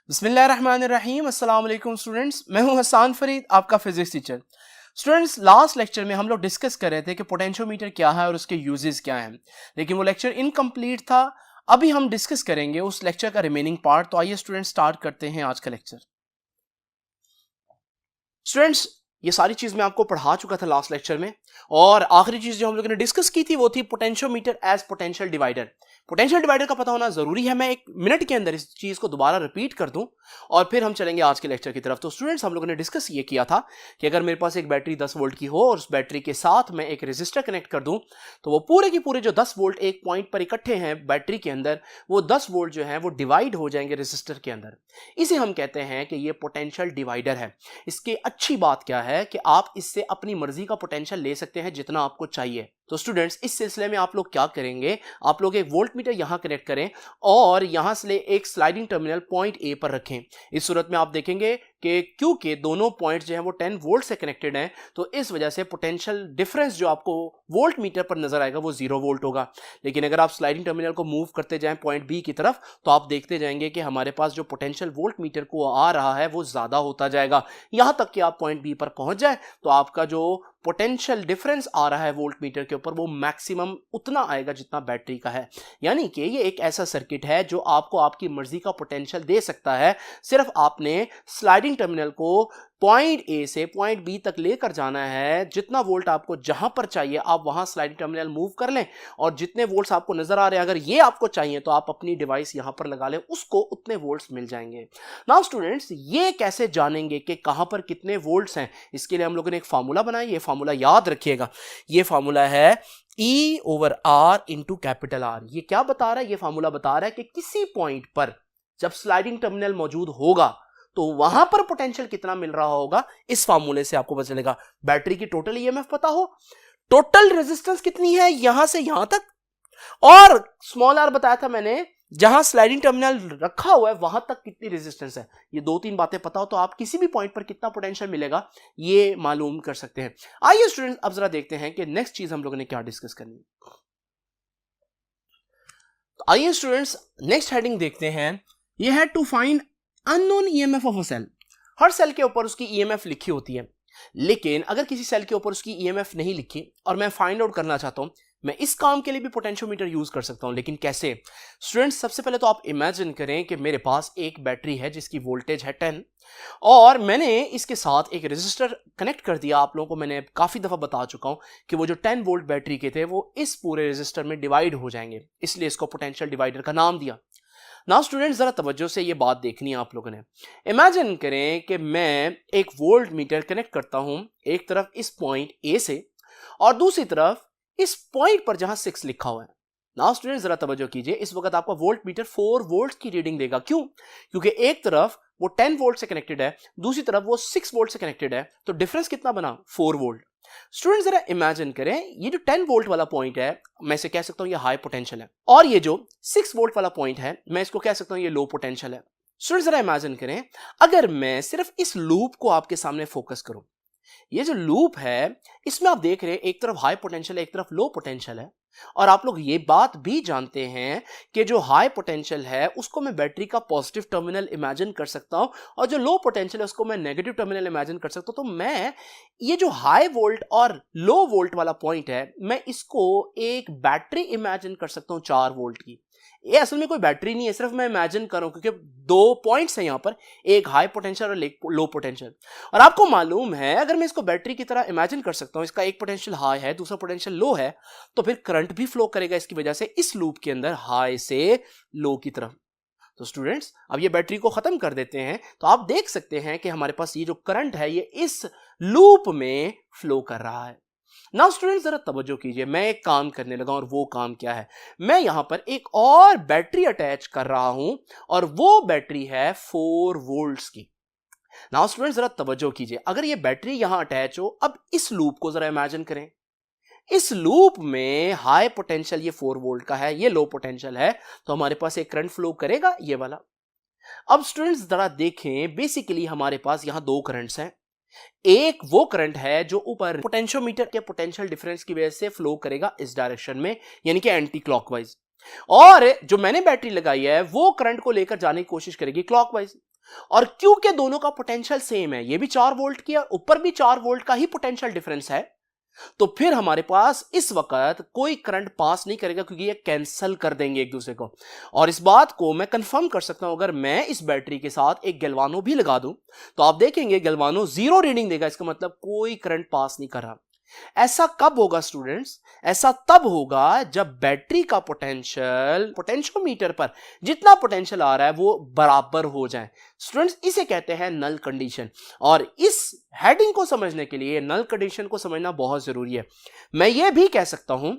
बिस्मिल्लाहिर्रहमानिर्रहीम। अस्सलाम वालेकुम स्टूडेंट्स, मैं हूं हसन फरीद, आपका physics teacher. Students, last lecture में हम लोग डिस्कस कर रहे थे कि पोटेंशियोमीटर क्या है और उसके यूजेस क्या हैं, लेकिन वो लेक्चर इनकम्प्लीट था। अभी हम डिस्कस करेंगे उस लेक्चर का रिमेनिंग पार्ट। तो आइए स्टूडेंट्स स्टार्ट करते हैं आज का लेक्चर। स्टूडेंट्स, ये सारी चीज मैं आपको पढ़ा चुका था लास्ट लेक्चर में, और आखिरी चीज जो हम लोगों ने डिस्कस की थी वो थी potentiometer as potential divider. Potential divider का पता होना जरूरी है। मैं एक मिनट के अंदर इस चीज को दोबारा रिपीट कर दूं और फिर हम चलेंगे आज के लेक्चर की तरफ। तो स्टूडेंट्स, हम लोगों ने डिस्कस ये किया था कि अगर मेरे पास एक बैटरी 10 वोल्ट की हो और उस बैटरी के साथ मैं एक रेजिस्टर कनेक्ट कर दूं, तो वो पूरे के पूरे जो 10 वोल्ट एक पॉइंट पर इकट्ठे हैं बैटरी के अंदर, वो 10 वोल्ट जो है वो डिवाइड हो जाएंगे रेजिस्टर के अंदर। इसे हम कहते हैं कि ये पोटेंशियल डिवाइडर है। इसकी अच्छी बात क्या है कि आप इससे अपनी मर्जी का पोटेंशियल ले सकते हैं जितना आपको चाहिए। तो स्टूडेंट्स, इस सिलसिले में आप लोग क्या करेंगे, आप लोग एक वोल्ट मीटर यहां कनेक्ट करें और यहां से एक स्लाइडिंग टर्मिनल पॉइंट ए पर रखें। इस सूरत में आप देखेंगे कि क्योंकि दोनों पॉइंट जो है वो 10 वोल्ट से कनेक्टेड हैं, तो इस वजह से पोटेंशियल डिफरेंस जो आपको वोल्ट मीटर पर नजर आएगा वो 0 वोल्ट होगा। लेकिन अगर आप स्लाइडिंग टर्मिनल को मूव करते जाएं पॉइंट बी की तरफ, तो आप देखते जाएंगे कि हमारे पास जो पोटेंशियल वोल्ट मीटर को आ रहा है वो ज्यादा होता जाएगा, यहां तक कि आप पॉइंट बी पर पहुंच जाए तो आपका जो पोटेंशियल डिफरेंस आ रहा है वोल्ट मीटर के ऊपर वो मैक्सिमम उतना आएगा जितना बैटरी का है। यानी कि ये एक ऐसा सर्किट है जो आपको आपकी मर्जी का पोटेंशियल दे सकता है। सिर्फ आपने स्लाइडिंग टर्मिनल को पॉइंट ए से पॉइंट बी तक लेकर जाना है। जितना वोल्ट आपको जहां पर चाहिए आप वहां स्लाइडिंग टर्मिनल मूव कर लें, और जितने वोल्ट्स आपको नजर आ रहे हैं अगर ये आपको चाहिए तो आप अपनी डिवाइस यहां पर लगा लें, उसको उतने वोल्ट्स मिल जाएंगे। नाउ स्टूडेंट्स, ये कैसे जानेंगे कि कहां पर कितने वोल्ट्स हैं? इसके लिए हम लोगों ने एक फार्मूला बनाया। ये फार्मूला याद रखिएगा, ये फार्मूला है E/R इंटू कैपिटल R। ये क्या बता रहा है? ये फार्मूला बता रहा है कि किसी पॉइंट पर जब स्लाइडिंग टर्मिनल मौजूद होगा तो वहां पर पोटेंशियल कितना मिल रहा होगा। इस फार्मूले से आपको पता चलेगा। बैटरी की टोटल ईएमएफ पता हो, टोटल रेजिस्टेंस कितनी है यहां से यहां तक, और स्मॉल आर बताया था मैंने, जहां स्लाइडिंग टर्मिनल रखा हुआ है वहां तक कितनी रेजिस्टेंस है। ये 2-3 बातें पता हो तो आप किसी भी पॉइंट पर कितना पोटेंशियल मिलेगा ये मालूम कर सकते हैं। आइए स्टूडेंट्स, अब जरा देखते हैं कि नेक्स्ट चीज हम लोगों ने क्या डिस्कस करनी है। तो आइए स्टूडेंट्स, नेक्स्ट हेडिंग देखते हैं। ये है to find unknown EMF of a cell. हर सेल के ऊपर उसकी ईएमएफ लिखी होती है, लेकिन अगर किसी सेल के ऊपर उसकी ईएमएफ नहीं लिखी और मैं फाइंड आउट करना चाहता हूं, मैं इस काम के लिए भी पोटेंशियोमीटर यूज कर सकता हूं। लेकिन कैसे? स्टूडेंट्स, सबसे पहले तो आप इमेजिन करें कि मेरे पास एक बैटरी है जिसकी वोल्टेज है 10, और मैंने इसके साथ एक रेजिस्टर कनेक्ट कर दिया। आप लोगों को मैंने काफी दफा बता चुका हूं कि वो जो 10 वोल्ट बैटरी के थे वो इस पूरे रेजिस्टर में डिवाइड हो जाएंगे, इसलिए इसको पोटेंशियल डिवाइडर का नाम दिया। नाउ स्टूडेंट्स, जरा तवज्जो से ये बात देखनी है आप लोगों ने। इमेजिन करें कि मैं एक वोल्ट मीटर कनेक्ट करता हूं, एक तरफ इस पॉइंट ए से और दूसरी तरफ इस पॉइंट पर जहां 6 लिखा हुआ है। नाउ स्टूडेंट्स, जरा तवज्जो कीजिए। इस वक्त आपका वोल्ट मीटर 4 वोल्ट की रीडिंग देगा। क्यों? क्योंकि एक तरफ वो 10 वोल्ट से कनेक्टेड है, दूसरी तरफ वो 6 वोल्ट से कनेक्टेड है, तो डिफरेंस कितना बना? 4 वोल्ट। स्टूडेंट्स, जरा इमेजिन करें, ये जो 10 वोल्ट वाला पॉइंट है मैं इसे कह सकता हूं ये हाई पोटेंशियल है, और ये जो 6 वोल्ट वाला पॉइंट है मैं इसको कह सकता हूं ये लो पोटेंशियल है। स्टूडेंट्स, जरा इमेजिन करें, अगर मैं सिर्फ इस लूप को आपके सामने फोकस करूं, ये जो लूप है इसमें आप देख रहे हैं एक तरफ हाई पोटेंशियल है एक तरफ लो पोटेंशियल है, और आप लोग ये बात भी जानते हैं कि जो हाई पोटेंशियल है उसको मैं बैटरी का पॉजिटिव टर्मिनल इमेजिन कर सकता हूं, और जो लो पोटेंशियल है उसको मैं नेगेटिव टर्मिनल इमेजिन कर सकता हूं। तो मैं ये जो हाई वोल्ट और लो वोल्ट वाला पॉइंट है मैं इसको एक बैटरी इमेजिन कर सकता हूं 4 वोल्ट की। ये असल में कोई बैटरी नहीं है, सिर्फ मैं इमेजिन कर रहा हूं, क्योंकि 2 पॉइंट्स हैं यहां पर, एक हाई पोटेंशियल और एक लो पोटेंशियल। और आपको मालूम है अगर मैं इसको बैटरी की तरह इमेजिन कर सकता हूं, इसका एक पोटेंशियल हाई है दूसरा पोटेंशियल लो है, तो फिर करंट भी फ्लो करेगा इसकी वजह से इस लूप के अंदर हाई से लो की तरफ। तो स्टूडेंट्स, अब ये बैटरी को खत्म कर देते हैं, तो आप देख सकते हैं कि हमारे पास ये जो करंट है ये इस लूप में फ्लो कर रहा है। नाउ स्टूडेंट्स, जरा तवज्जो कीजिए, मैं एक काम करने लगा, और वो काम क्या है? मैं यहां पर एक और बैटरी अटैच कर रहा हूं, और वो बैटरी है 4 वोल्ट्स की। नाउ स्टूडेंट्स, जरा तवज्जो कीजिए, अगर ये बैटरी यहां अटैच हो, अब इस लूप को जरा इमेजिन करें। इस लूप में हाई पोटेंशियल ये 4 वोल्ट का है, ये लो पोटेंशियल है, तो हमारे पास एक करंट फ्लो करेगा ये वाला। अब स्टूडेंट्स जरा देखें, बेसिकली हमारे पास यहां 2 करंट्स हैं। एक वो करंट है जो ऊपर पोटेंशियोमीटर के पोटेंशियल डिफरेंस की वजह से फ्लो करेगा इस डायरेक्शन में, यानी कि एंटी क्लॉकवाइज, और जो मैंने बैटरी लगाई है वो करंट को लेकर जाने की कोशिश करेगी क्लॉकवाइज। और Q के दोनों का पोटेंशियल सेम है, ये भी 4 वोल्ट की है, ऊपर भी 4 वोल्ट का ही पोटेंशियल डिफरेंस है, तो फिर हमारे पास इस वक्त कोई करंट पास नहीं करेगा क्योंकि ये कैंसिल कर देंगे एक दूसरे को। और इस बात को मैं कंफर्म कर सकता हूं, अगर मैं इस बैटरी के साथ एक गैल्वानो भी लगा दूं तो आप देखेंगे गैल्वानो 0 रीडिंग देगा, इसका मतलब कोई करंट पास नहीं कर रहा। ऐसा कब होगा स्टूडेंट्स? ऐसा तब होगा जब बैटरी का पोटेंशियल पोटेंशियोमीटर पर जितना पोटेंशियल आ रहा है वो बराबर हो जाए। स्टूडेंट्स इसे कहते हैं नल कंडीशन, और इस हेडिंग को समझने के लिए नल कंडीशन को समझना बहुत जरूरी है। मैं ये भी कह सकता हूं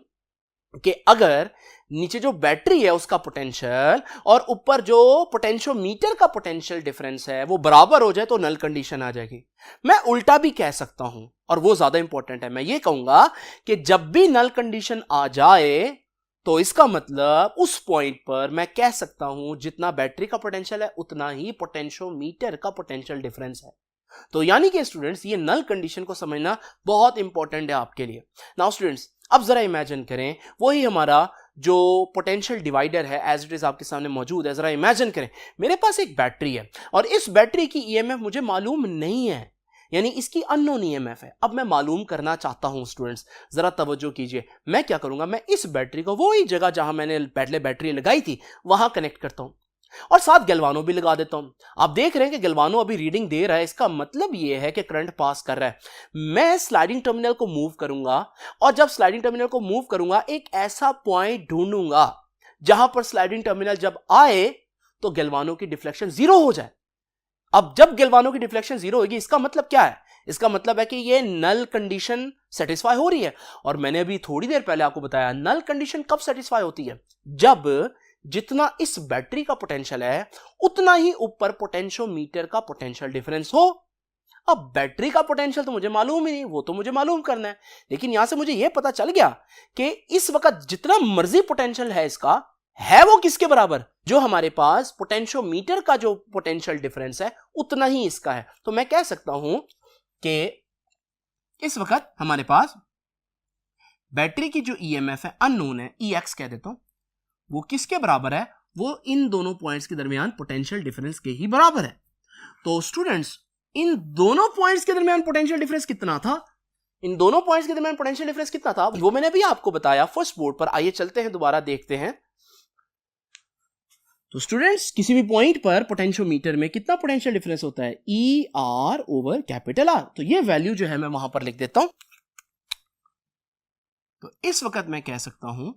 कि अगर नीचे जो बैटरी है उसका पोटेंशियल और ऊपर जो पोटेंशियोमीटर का पोटेंशियल डिफरेंस है वो बराबर हो जाए तो नल कंडीशन आ जाएगी। मैं उल्टा भी कह सकता हूं और वो ज्यादा इंपॉर्टेंट है, मैं ये कहूंगा कि जब भी नल कंडीशन आ जाए तो इसका मतलब उस पॉइंट पर मैं कह सकता हूं जितना बैटरी का पोटेंशियल है उतना ही पोटेंशियोमीटर का पोटेंशियल डिफरेंस है। तो यानी कि स्टूडेंट्स ये नल कंडीशन को समझना बहुत इंपॉर्टेंट है आपके लिए। नाउ स्टूडेंट्स अब जरा इमेजिन करें, वही हमारा जो पोटेंशियल डिवाइडर है एज इट इज आपके सामने मौजूद है। जरा इमेजिन करें मेरे पास एक बैटरी है और इस बैटरी की ईएमएफ मुझे मालूम नहीं है, यानी इसकी अननोन ईएमएफ है। अब मैं मालूम करना चाहता हूं स्टूडेंट्स, जरा तवज्जो कीजिए। मैं क्या करूंगा, मैं इस बैटरी को वही जगह जहां मैंने पहले बैटरी लगाई थी वहां कनेक्ट करता हूं और साथ गैल्वानो भी लगा देता हूं। आप देख रहे हैं कि गैल्वानो अभी रीडिंग दे रहा है, इसका मतलब यह है कि करंट पास कर रहा है। मैं स्लाइडिंग टर्मिनल को मूव करूंगा और जब स्लाइडिंग टर्मिनल को मूव करूंगा एक ऐसा पॉइंट ढूंढूंगा जहां पर स्लाइडिंग टर्मिनल जब आए तो गैल्वानो की डिफ्लेक्शन 0 हो जाए। अब जब गैल्वानो की डिफ्लेक्शन 0 होगी इसका मतलब क्या है? इसका मतलब है कि ये नल कंडीशन सेटिस्फाई हो रही है। और मैंने अभी थोड़ी देर पहले आपको बताया नल कंडीशन कब सेटिस्फाई होती है, जब जितना इस बैटरी का पोटेंशियल है उतना ही ऊपर पोटेंशियोमीटर का पोटेंशियल डिफरेंस हो। अब बैटरी का पोटेंशियल तो मुझे मालूम ही नहीं, वो तो मुझे मालूम करना है, लेकिन यहां से मुझे यह पता चल गया कि इस वक्त जितना मर्जी पोटेंशियल है इसका है वो किसके बराबर, जो हमारे पास पोटेंशियोमीटर का जो पोटेंशियल डिफरेंस है उतना ही इसका है। तो मैं कह सकता हूं कि इस वक्त हमारे पास बैटरी की जो ईएमएफ है अननोन है, ईएक्स कह देता हूं, वो किसके बराबर है, वो इन दोनों पॉइंट्स के दरमियान पोटेंशियल डिफरेंस के ही बराबर है। तो स्टूडेंट्स इन दोनों पॉइंट्स के दरमियान पोटेंशियल डिफरेंस कितना था, इन दोनों पॉइंट्स के दरमियान पोटेंशियल डिफरेंस कितना था वो मैंने भी आपको बताया फर्स्ट बोर्ड पर। आइए चलते हैं दोबारा देखते हैं। तो स्टूडेंट्स किसी भी पॉइंट पर पोटेंशियोमीटर में कितना पोटेंशियल डिफरेंस होता है, E R over capital R. तो ये वैल्यू जो है मैं वहां पर लिख देता हूं। तो इस वक्त मैं कह सकता हूं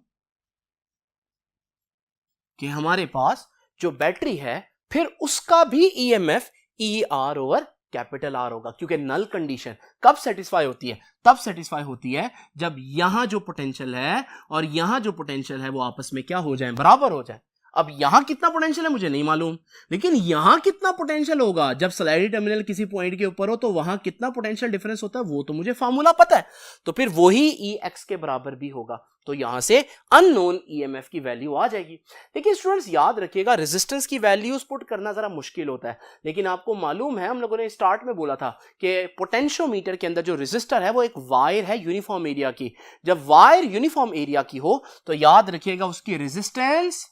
कि हमारे पास जो बैटरी है फिर उसका भी EMF E R over capital R होगा, क्योंकि नल कंडीशन कब सेटिस्फाई होती है, तब सेटिस्फाई होती है जब यहां जो पोटेंशियल है और यहां जो पोटेंशियल है वो आपस में क्या हो जाए, बराबर हो जाए। अब यहां कितना पोटेंशियल है मुझे नहीं मालूम, लेकिन यहां कितना पोटेंशियल होगा जब स्लाइडिंग टर्मिनल किसी पॉइंट के ऊपर हो तो वहां कितना पोटेंशियल डिफरेंस होता है वो तो मुझे फार्मूला पता है, तो फिर वही ई एक्स के बराबर भी होगा। तो यहां से अननोन ईएमएफ की वैल्यू आ जाएगी। लेकिन स्टूडेंट्स याद रखिएगा रेजिस्टेंस की वैल्यूज पुट करना जरा मुश्किल होता है, लेकिन आपको मालूम है हम लोगों ने स्टार्ट में बोला था कि पोटेंशियोमीटर के अंदर जो रेजिस्टर है वो एक वायर है यूनिफॉर्म एरिया की। जब वायर यूनिफॉर्म एरिया की हो तो याद रखिएगा उसकी रेजिस्टेंस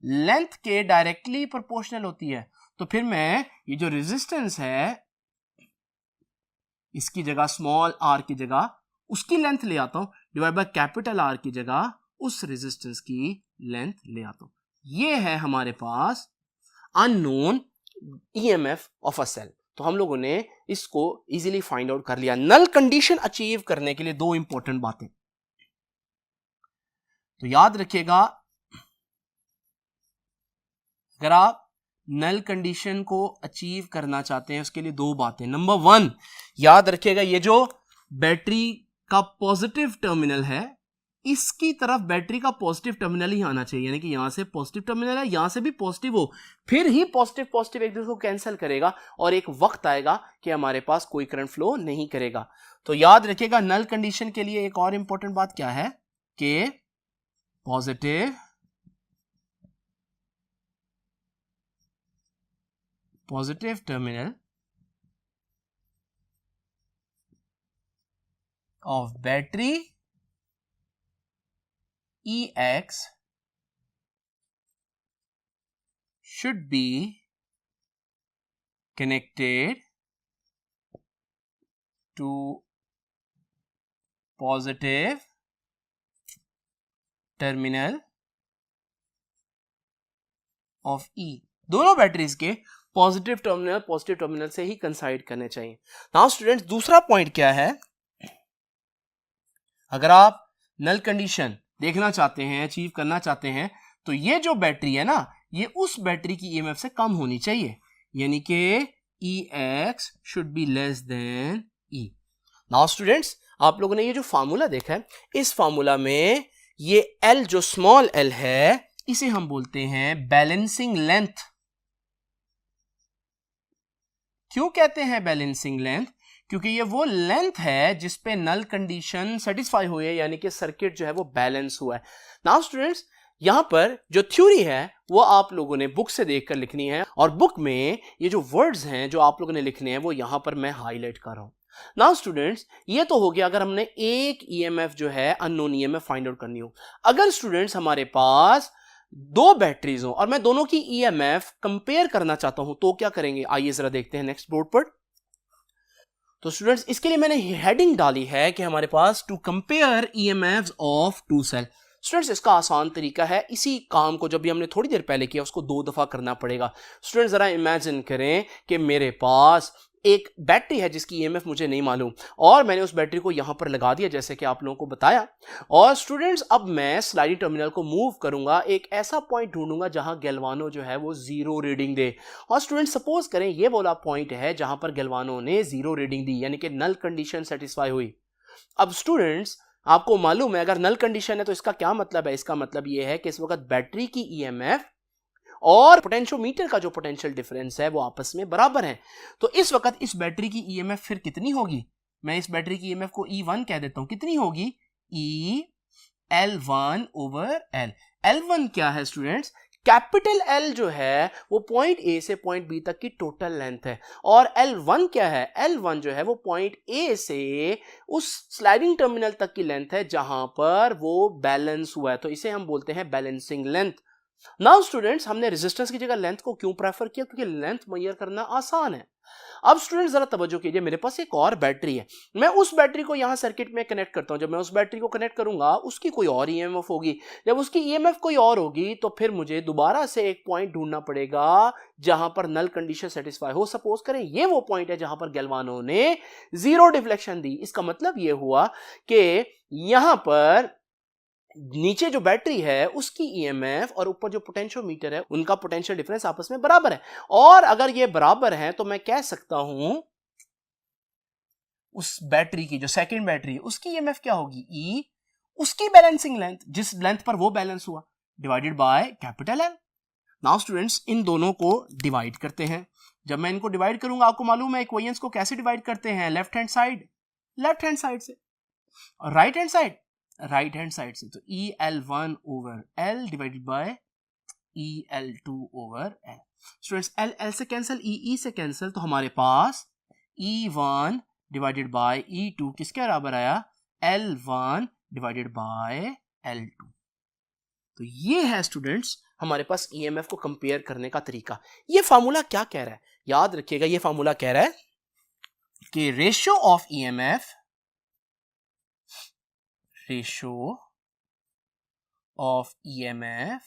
लेंथ के डायरेक्टली प्रोपोर्शनल होती है। तो फिर मैं ये जो रेजिस्टेंस है इसकी जगह स्मॉल आर की जगह उसकी लेंथ ले आता हूं, डिवाइड बाय कैपिटल आर की जगह उस रेजिस्टेंस की लेंथ ले आता हूं। ये है हमारे पास unknown EMF of a cell. तो हम लोगों ने इसको इजीली फाइंड आउट कर लिया। नल कंडीशन अचीव करने के लिए दो इंपॉर्टेंट बातें तो याद रखिएगा, अगर आप नल कंडीशन को अचीव करना चाहते हैं उसके लिए दो बातें। नंबर 1 याद रखिएगा, ये जो बैटरी का पॉजिटिव टर्मिनल है इसकी तरफ बैटरी का पॉजिटिव टर्मिनल ही आना चाहिए, यानी कि यहां से पॉजिटिव टर्मिनल है यहां से भी पॉजिटिव हो, फिर ही पॉजिटिव पॉजिटिव एक दूसरे को कैंसिल करेगा और एक वक्त आएगा कि हमारे पास कोई करंट फ्लो नहीं करेगा। तो याद रखिएगा नल कंडीशन के लिए एक और इंपॉर्टेंट बात क्या है कि positive terminal of battery EX should be connected to positive terminal of E. दोनों बैटरीज के पॉजिटिव टर्मिनल से ही कंसाइड करने चाहिए। नाउ स्टूडेंट्स, दूसरा पॉइंट क्या है, अगर आप नल कंडीशन देखना चाहते हैं, अचीव करना चाहते हैं, तो ये जो बैटरी है ना, ये उस बैटरी की ईएमएफ से कम होनी चाहिए, यानी कि EX should be less than E। Now students, आप लोगों ने ये जो फार्मूला देखा है, इस फार्मूला में ये L जो स्मॉल l है, इसे हम बोलते हैं बैलेंसिंग लेंथ। क्यों कहते हैं बैलेंसिंग लेंथ? क्योंकि ये वो लेंथ है जिस पे नल कंडीशन सेटिस्फाई हुई है, यानी कि सर्किट जो है वो बैलेंस हुआ है। नाउ स्टूडेंट्स, यहां पर जो थ्योरी है वो आप लोगों ने बुक से देखकर लिखनी है, और बुक में ये जो वर्ड्स हैं जो आप लोगों ने लिखने हैं वो यहां पर मैं हाईलाइट कर रहा हूं। नाउ स्टूडेंट्स, ये तो हो गया अगर हमने एक ईएमएफ जो है अननोन ईएमएफ फाइंड आउट करनी हो। अगर स्टूडेंट्स हमारे पास दो बैटरीज हो और मैं दोनों की ईएमएफ कंपेयर करना चाहता हूं, तो क्या करेंगे, आइए जरा देखते हैं नेक्स्ट बोर्ड पर। तो स्टूडेंट्स, इसके लिए मैंने हेडिंग डाली है कि हमारे पास to compare EMFs of two cell. Students, इसका आसान तरीका है, इसी काम को जब भी हमने थोड़ी देर पहले किया उसको 2 दफा करना पड़ेगा। स्टूडेंट्स, जरा इमेजिन करें कि मेरे पास एक बैटरी है जिसकी ईएमएफ मुझे नहीं मालूम, और मैंने उस बैटरी को यहां पर लगा दिया जैसे कि आप लोगों को बताया। और स्टूडेंट्स, अब मैं स्लाइडिंग टर्मिनल को मूव करूंगा, एक ऐसा पॉइंट ढूंढूंगा जहां गैल्वानो जो है वो 0 रीडिंग दे। और स्टूडेंट्स, सपोज करें ये वाला पॉइंट है जहां पर गैल्वानो ने 0 रीडिंग दी, यानी कि नल कंडीशन सेटिस्फाई हुई। अब स्टूडेंट्स, आपको मालूम है अगर नल कंडीशन है तो इसका क्या मतलब है? इसका मतलब यह है कि इस वक्त बैटरी की ईएमएफ और पोटेंशियोमीटर का जो पोटेंशियल डिफरेंस है वो आपस में बराबर है। तो इस वक्त इस बैटरी की ईएमएफ फिर कितनी होगी? मैं इस बैटरी की ईएमएफ को E1 कह देता हूं। कितनी होगी? L1 over L। L1 क्या है स्टूडेंट्स? कैपिटल L जो है वो पॉइंट A से पॉइंट B तक की टोटल लेंथ है, और L1 क्या है? L1 जो है वो पॉइंट A से उस स्लाइडिंग टर्मिनल तक की लेंथ है जहां पर वो बैलेंस हुआ है, तो इसे हम बोलते हैं बैलेंसिंग लेंथ। नाउ स्टूडेंट्स, हमने रेजिस्टेंस की जगह लेंथ को क्यों प्रेफर किया? क्योंकि लेंथ मेजर करना आसान है। अब स्टूडेंट्स, जरा तवज्जो कीजिए, मेरे पास एक और बैटरी है, मैं उस बैटरी को यहां सर्किट में कनेक्ट करता हूं। जब मैं उस बैटरी को कनेक्ट करूंगा उसकी कोई और ईएमएफ होगी, जब उसकी ईएमएफ कोई और होगी तो फिर मुझे दोबारा से एक पॉइंट ढूंढना पड़ेगा जहां पर नल कंडीशन सेटिस्फाई हो। सपोज करें ये वो पॉइंट है जहां पर गैल्वानो ने 0 डिफ्लेक्शन दी। इसका मतलब यह हुआ कि यहां पर नीचे जो बैटरी है उसकी ईएमएफ और ऊपर जो पोटेंशियोमीटर है उनका पोटेंशियल डिफरेंस आपस में बराबर है, और अगर ये बराबर है तो मैं कह सकता हूं उस बैटरी की जो सेकंड बैटरी है उसकी ईएमएफ क्या होगी? E उसकी बैलेंसिंग लेंथ, जिस लेंथ पर वो बैलेंस हुआ, divided by capital L। Now students, इन दोनों को डिवाइड करते हैं। जब मैं इनको डिवाइड करूंगा, आपको मालूम है इक्वेशंस को कैसे डिवाइड करते हैं? लेफ्ट हैंड साइड से, और राइट हैंड साइड से। तो EL1 over L divided by EL2 over L। Students, L से कैंसिल, E से कैंसिल, तो हमारे पास E1 डिवाइडेड बाय E2 किसके बराबर आया? L1 divided by L2। तो ये है स्टूडेंट्स हमारे पास ईएमएफ को कंपेयर करने का तरीका। ये फार्मूला क्या कह रहा है? याद रखिएगा, ये फार्मूला कह रहा है कि ratio of EMF, ratio of EMF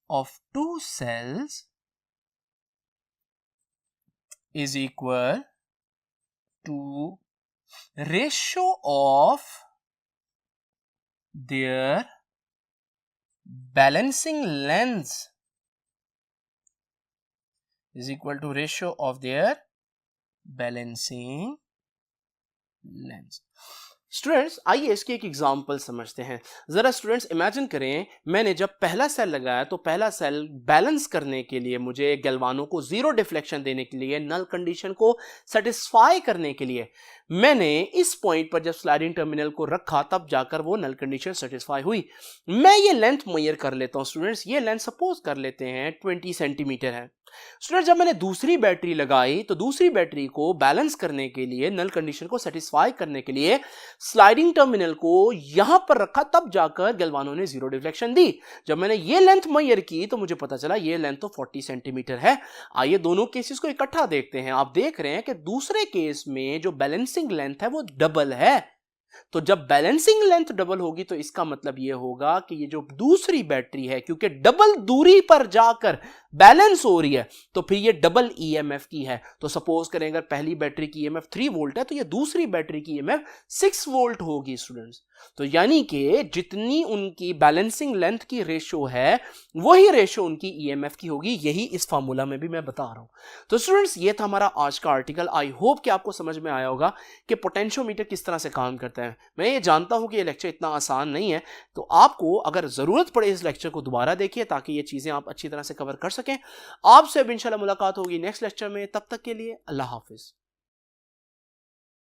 of two cells is equal to ratio of their balancing lengths is equal to ratio of their balancing lengths। Students, आइए इसकी एक एग्जांपल समझते हैं। जरा स्टूडेंट्स इमेजिन करें, मैंने जब पहला सेल लगाया तो पहला सेल बैलेंस करने के लिए, मुझे गैल्वानो को 0 डिफ्लेक्शन देने के लिए, नल कंडीशन को सेटिस्फाई करने के लिए मैंने इस पॉइंट पर जब स्लाइडिंग टर्मिनल को रखा तब जाकर वो नल कंडीशन सेटिस्फाई हुई। मैं ये लेंथ मेजर कर लेता हूं स्टूडेंट्स। ये लेंथ सपोज कर लेते हैं 20 सेंटीमीटर है। स्टूडेंट्स, जब मैंने दूसरी बैटरी लगाई तो दूसरी बैटरी को बैलेंस करने के लिए, नल कंडीशन को सेटिस्फाई करने के लिए स्लाइडिंग टर्मिनल को यहां पर रखा, तब जाकर गैल्वानो ने जीरो डिफ्लेक्शन दी। जब मैंने ये लेंथ मेजर की तो मुझे पता चला ये लेंथ तो 40 सेंटीमीटर है। आइए दोनों केसेस को इकट्ठा देखते हैं। आप देख रहे हैं कि दूसरे केस में जो बैलेंसिंग लेंथ है वो डबल है। तो जब बैलेंसिंग लेंथ डबल होगी तो इसका मतलब यह होगा कि ये जो दूसरी बैटरी है, क्योंकि डबल दूरी पर जाकर बैलेंस हो रही है, तो फिर ये डबल ईएमएफ की है। तो सपोज करें अगर पहली बैटरी की ईएमएफ 3 वोल्ट है तो ये दूसरी बैटरी की ईएमएफ 6 वोल्ट होगी स्टूडेंट्स। तो यानी कि जितनी उनकी बैलेंसिंग लेंथ की रेशो है वही रेशो उनकी ईएमएफ की होगी। यही इस फार्मूला में भी मैं बता रहा हूं। तो स्टूडेंट्स ये था हमारा आज का आर्टिकल। आई होप कि आपको समझ में आया होगा कि पोटेंशियोमीटर किस तरह से काम करता है। मैं ये जानता हूं कि ये लेक्चर इतना आसान नहीं है, तो आपको अगर जरूरत पड़े इस लेक्चर को दोबारा देखिए ताकि ये चीजें आप अच्छी तरह से कवर कर सकें। आपसे अब इंशाल्लाह मुलाकात होगी नेक्स्ट लेक्चर में। तब तक के लिए अल्लाह हाफिज।